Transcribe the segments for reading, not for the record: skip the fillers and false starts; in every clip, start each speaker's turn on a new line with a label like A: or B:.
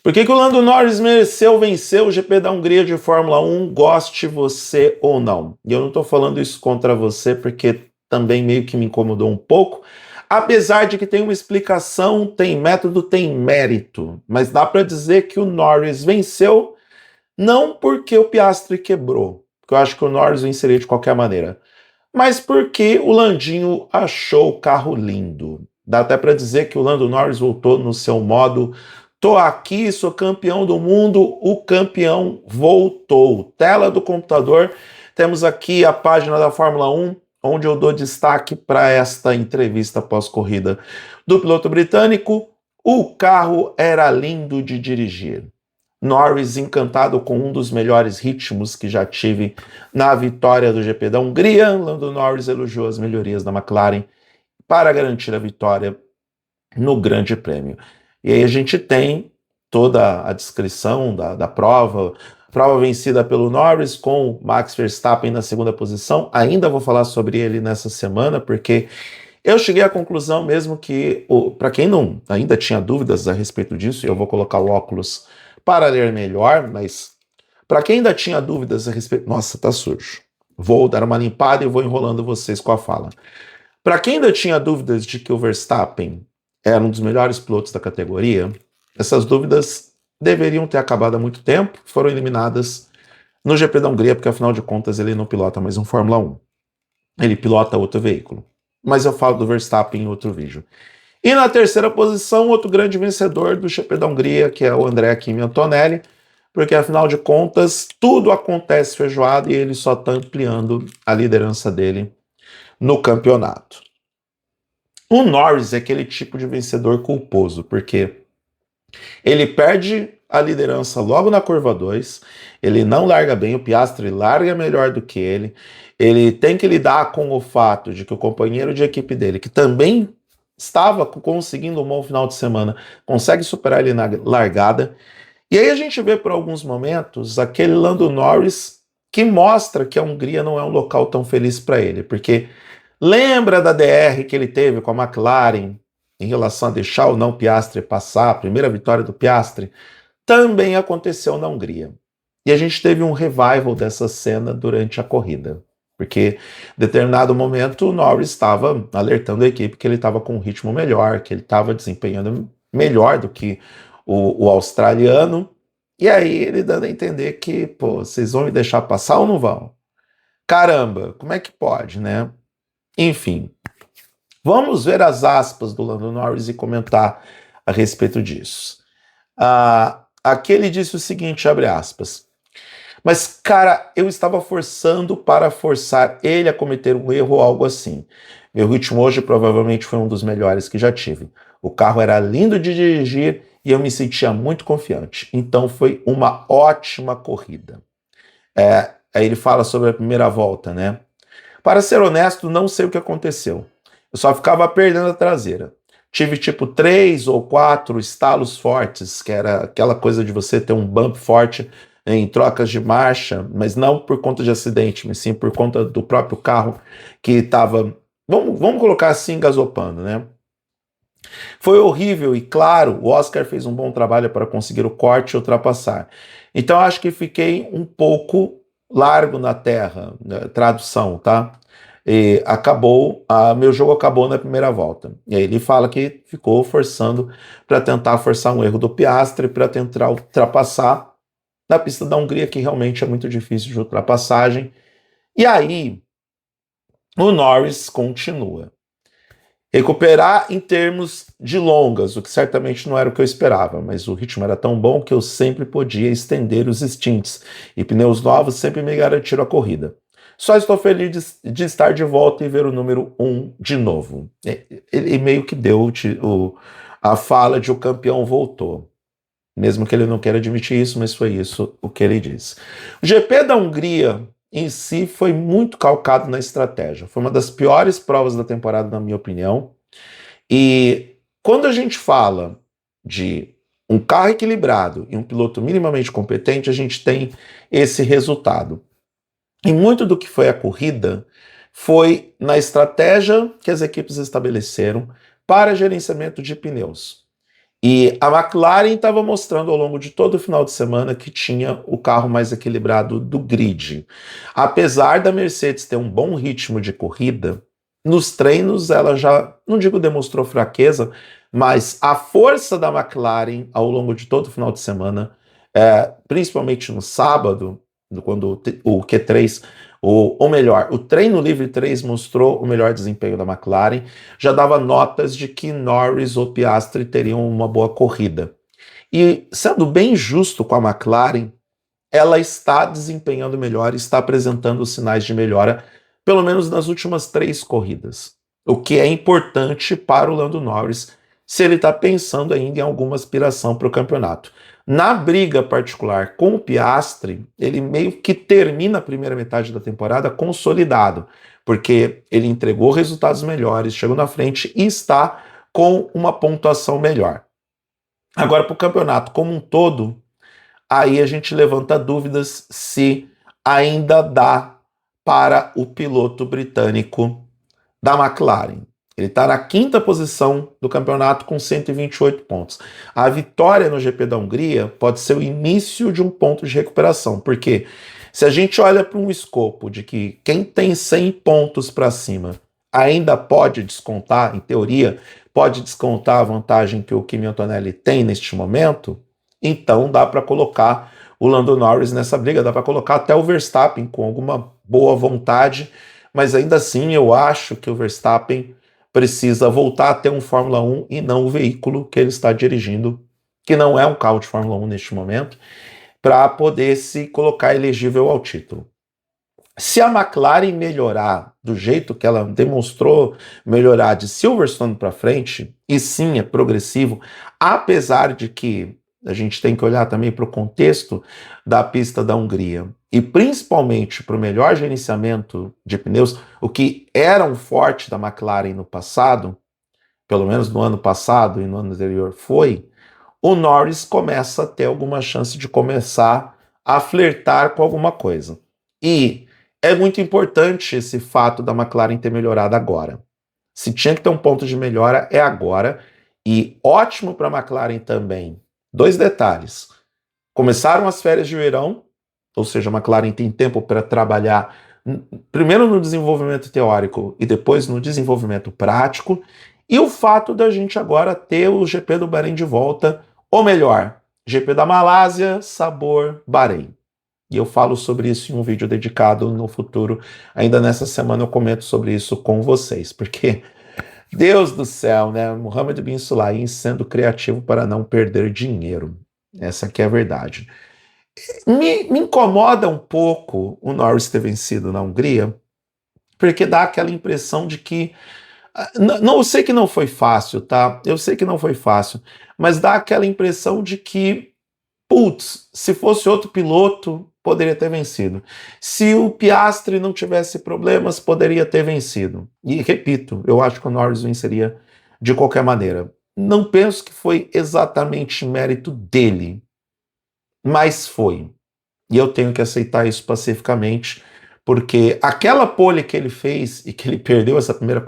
A: Por que que o Lando Norris mereceu vencer o GP da Hungria de Fórmula 1, goste você ou não? E eu não estou falando isso contra você porque também meio que me incomodou um pouco, apesar de que tem uma explicação, tem método, tem mérito, mas dá para dizer que o Norris venceu não porque o Piastri quebrou, porque eu acho que o Norris venceria de qualquer maneira, mas porque o Landinho achou o carro lindo. Dá até para dizer que o Lando Norris voltou no seu modo tô aqui, sou campeão do mundo, o campeão voltou. Tela do computador, temos aqui a página da Fórmula 1, onde eu dou destaque para esta entrevista pós-corrida do piloto britânico. O carro era lindo de dirigir. Norris encantado com um dos melhores ritmos que já tive na vitória do GP da Hungria. Lando Norris elogiou as melhorias da McLaren para garantir a vitória no Grande Prêmio. E aí a gente tem toda a descrição da prova vencida pelo Norris com Max Verstappen na segunda posição. Ainda vou falar sobre ele nessa semana, porque eu cheguei à conclusão mesmo que, para quem não ainda tinha dúvidas a respeito disso, eu vou colocar o óculos para ler melhor, mas para quem ainda tinha dúvidas a respeito... Nossa, tá sujo. Vou dar uma limpada e vou enrolando vocês com a fala. Para quem ainda tinha dúvidas de que o Verstappen era um dos melhores pilotos da categoria, essas dúvidas deveriam ter acabado há muito tempo, foram eliminadas no GP da Hungria, porque afinal de contas ele não pilota mais um Fórmula 1. Ele pilota outro veículo. Mas eu falo do Verstappen em outro vídeo. E na terceira posição, outro grande vencedor do GP da Hungria, que é o Andrea Kimi Antonelli, porque afinal de contas tudo acontece feijoada e ele só está ampliando a liderança dele no campeonato. O Norris é aquele tipo de vencedor culposo, porque ele perde a liderança logo na curva 2, ele não larga bem, o Piastri larga melhor do que ele tem que lidar com o fato de que o companheiro de equipe dele, que também estava conseguindo um bom final de semana, consegue superar ele na largada, e aí a gente vê por alguns momentos aquele Lando Norris que mostra que a Hungria não é um local tão feliz para ele, porque lembra da DR que ele teve com a McLaren em relação a deixar ou não o Piastri passar, a primeira vitória do Piastri? Também aconteceu na Hungria. E a gente teve um revival dessa cena durante a corrida, porque em determinado momento o Norris estava alertando a equipe que ele estava com um ritmo melhor, que ele estava desempenhando melhor do que o australiano, e aí ele dando a entender que, pô, vocês vão me deixar passar ou não vão? Caramba, como é que pode, né? Enfim, vamos ver as aspas do Lando Norris e comentar a respeito disso. Aqui ele disse o seguinte, abre aspas: mas, cara, eu estava forçando para forçar ele a cometer um erro ou algo assim. Meu ritmo hoje provavelmente foi um dos melhores que já tive. O carro era lindo de dirigir e eu me sentia muito confiante. Então foi uma ótima corrida. Aí ele fala sobre a primeira volta, né? Para ser honesto, não sei o que aconteceu. Eu só ficava perdendo a traseira. Tive tipo 3 ou 4 estalos fortes, que era aquela coisa de você ter um bump forte em trocas de marcha, mas não por conta de acidente, mas sim por conta do próprio carro que estava, vamos colocar assim, gasopando, né? Foi horrível e, claro, o Oscar fez um bom trabalho para conseguir o corte e ultrapassar. Então acho que fiquei um pouco largo na terra, né? Tradução, tá? E meu jogo acabou na primeira volta. E aí ele fala que ficou forçando para tentar forçar um erro do Piastri para tentar ultrapassar na pista da Hungria, que realmente é muito difícil de ultrapassagem. E aí o Norris continua. Recuperar em termos de longas, o que certamente não era o que eu esperava, mas o ritmo era tão bom que eu sempre podia estender os stints, e pneus novos sempre me garantiram a corrida. Só estou feliz de estar de volta e ver o número 1 de novo. Ele meio que deu a fala de o campeão voltou. Mesmo que ele não queira admitir isso, mas foi isso o que ele disse. O GP da Hungria em si foi muito calcado na estratégia. Foi uma das piores provas da temporada, na minha opinião. E quando a gente fala de um carro equilibrado e um piloto minimamente competente, a gente tem esse resultado. E muito do que foi a corrida foi na estratégia que as equipes estabeleceram para gerenciamento de pneus. E a McLaren estava mostrando ao longo de todo o final de semana que tinha o carro mais equilibrado do grid. Apesar da Mercedes ter um bom ritmo de corrida, nos treinos ela já, não digo demonstrou fraqueza, mas a força da McLaren ao longo de todo o final de semana, principalmente no sábado, quando o Q3, ou melhor, o treino livre 3 mostrou o melhor desempenho da McLaren, já dava notas de que Norris ou Piastri teriam uma boa corrida. E sendo bem justo com a McLaren, ela está desempenhando melhor, está apresentando sinais de melhora, pelo menos nas últimas 3 corridas. O que é importante para o Lando Norris, se ele está pensando ainda em alguma aspiração para o campeonato. Na briga particular com o Piastri, ele meio que termina a primeira metade da temporada consolidado, porque ele entregou resultados melhores, chegou na frente e está com uma pontuação melhor. Agora, para o campeonato como um todo, aí a gente levanta dúvidas se ainda dá para o piloto britânico da McLaren. Ele está na 5ª posição do campeonato com 128 pontos. A vitória no GP da Hungria pode ser o início de um ponto de recuperação, porque se a gente olha para um escopo de que quem tem 100 pontos para cima ainda pode descontar, em teoria, pode descontar a vantagem que o Kimi Antonelli tem neste momento, então dá para colocar o Lando Norris nessa briga, dá para colocar até o Verstappen com alguma boa vontade, mas ainda assim eu acho que o Verstappen precisa voltar a ter um Fórmula 1 e não o veículo que ele está dirigindo, que não é um carro de Fórmula 1 neste momento, para poder se colocar elegível ao título. Se a McLaren melhorar do jeito que ela demonstrou melhorar de Silverstone para frente, e sim é progressivo, apesar de que a gente tem que olhar também para o contexto da pista da Hungria e principalmente para o melhor gerenciamento de pneus, o que era um forte da McLaren no passado, pelo menos no ano passado e no ano anterior foi, o Norris começa a ter alguma chance de começar a flertar com alguma coisa. E é muito importante esse fato da McLaren ter melhorado agora. Se tinha que ter um ponto de melhora, é agora. E ótimo para a McLaren também. 2 detalhes. Começaram as férias de verão, ou seja, a McLaren tem tempo para trabalhar primeiro no desenvolvimento teórico e depois no desenvolvimento prático. E o fato da gente agora ter o GP do Bahrein de volta, ou melhor, GP da Malásia, sabor Bahrein. E eu falo sobre isso em um vídeo dedicado no futuro. Ainda nessa semana eu comento sobre isso com vocês, porque Deus do céu, né? Mohammed bin Sulayem sendo criativo para não perder dinheiro. Essa aqui é a verdade. Me incomoda um pouco o Norris ter vencido na Hungria, porque dá aquela impressão de que não, eu sei que não foi fácil, tá? Eu sei que não foi fácil, mas dá aquela impressão de que, putz, se fosse outro piloto, poderia ter vencido. Se o Piastri não tivesse problemas, poderia ter vencido. E repito, eu acho que o Norris venceria de qualquer maneira. Não penso que foi exatamente mérito dele, mas foi. E eu tenho que aceitar isso pacificamente, porque aquela pole que ele fez e que ele perdeu essa primeira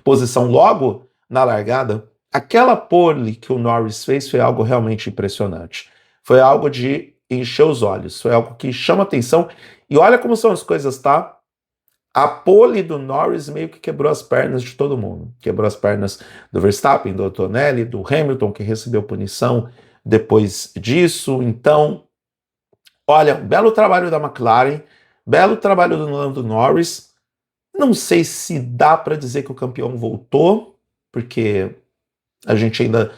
A: posição logo na largada, aquela pole que o Norris fez foi algo realmente impressionante. Foi algo de encher os olhos, foi algo que chama atenção. E olha como são as coisas, tá? A pole do Norris meio que quebrou as pernas de todo mundo. Quebrou as pernas do Verstappen, do Antonelli, do Hamilton, que recebeu punição depois disso. Então, olha, belo trabalho da McLaren, belo trabalho do Lando Norris. Não sei se dá para dizer que o campeão voltou, porque a gente ainda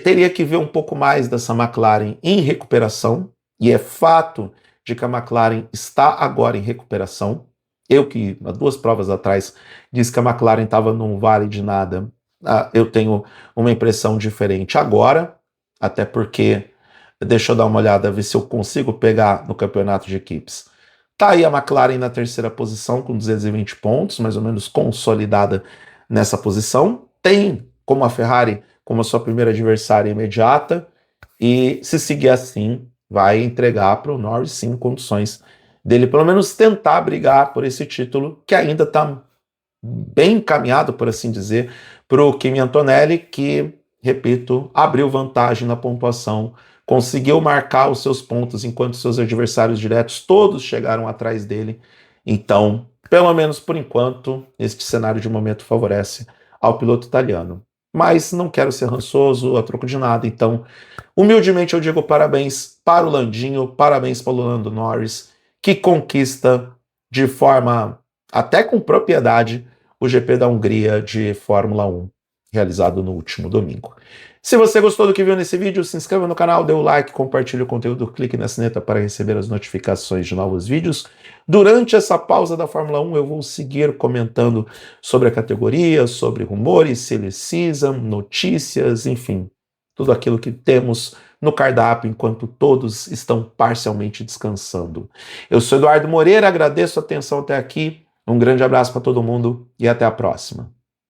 A: teria que ver um pouco mais dessa McLaren em recuperação, e é fato de que a McLaren está agora em recuperação. Eu que, há 2 provas atrás, disse que a McLaren estava num vale de nada, eu tenho uma impressão diferente agora, até porque, deixa eu dar uma olhada, ver se eu consigo pegar no campeonato de equipes. Tá aí a McLaren na 3ª posição com 220 pontos, mais ou menos consolidada nessa posição. Tem como a Ferrari como a sua primeira adversária imediata, e se seguir assim, vai entregar para o Norris sim condições dele pelo menos tentar brigar por esse título, que ainda está bem encaminhado, por assim dizer, para o Kimi Antonelli, que repito, abriu vantagem na pontuação, conseguiu marcar os seus pontos enquanto seus adversários diretos todos chegaram atrás dele. Então, pelo menos por enquanto, este cenário de momento favorece ao piloto italiano. Mas não quero ser rançoso a troco de nada, então, humildemente eu digo parabéns para o Landinho, parabéns para o Lando Norris, que conquista de forma até com propriedade o GP da Hungria de Fórmula 1, realizado no último domingo. Se você gostou do que viu nesse vídeo, se inscreva no canal, dê o like, compartilhe o conteúdo, clique na sineta para receber as notificações de novos vídeos. Durante essa pausa da Fórmula 1, eu vou seguir comentando sobre a categoria, sobre rumores, silly season, notícias, enfim, tudo aquilo que temos no cardápio enquanto todos estão parcialmente descansando. Eu sou Eduardo Moreira, agradeço a atenção até aqui, um grande abraço para todo mundo e até a próxima.